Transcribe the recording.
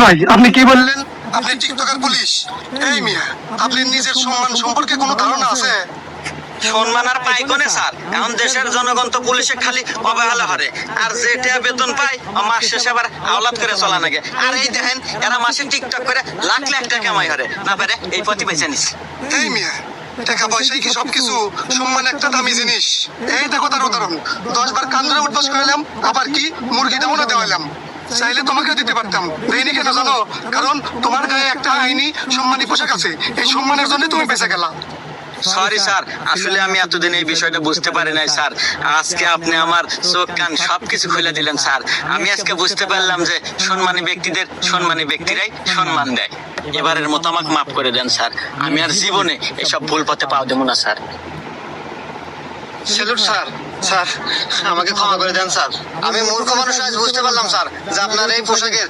ভাই আপনি কি বললেন? আপনি টিকটকার পুলিশ। এই মিয়া, আপনি নিজের সম্মান সম্পর্কে কোনো ধারণা আছে? সম্মান আর পাই কোনে স্যার? এখন দেশের জনগণ তো পুলিশে খালি অবহেলা করে, আর যেটা বেতন পায় মাস শেষে আবার আওলাদ করে চলা লাগে। আর এই দেখেন এরা মাসে টিকটক করে লাখ লাখ টাকা কামাই করে, না পারে এই পথই বেছে নিছে। এই মিয়া, টাকা পয়সাই কি সবকিছু? সম্মান একটা দামি জিনিস। এই দেখো তার উদাহরণ, 10 বার কান ধরে উঠবাস করালাম, আবার কি মুরগি দামও দেওয়ালাম। চাইলে তোমাকেও দিতে পারতাম, দেইনি কেন জানো? কারণ তোমার গায়ে একটা আইনি সম্মানী পোশাক আছে, এই সম্মানের জন্য তুমি বেঁচে গেলা। সরি স্যার, আসলে আমি এতদিন এই বিষয়টা বুঝতে পারি নাই স্যার। আজকে আপনি আমার চোখ কান সবকিছু খুলে দিলেন স্যার। আমি আজকে বুঝতে পারলাম যে সম্মানী ব্যক্তিদের সম্মানী ব্যক্তিরাই সম্মান দেয়। এবারের মতো আমাকে মাফ করে দেন স্যার, আমি আর জীবনে এসব ভুল পথে পাও দেবো না স্যার। Salute sir. স্যার আমাকে ক্ষমা করে দেন স্যার, আমি মূর্খ মানুষ আজ বুঝতে পারলাম স্যার যে আপনার এই পোশাকের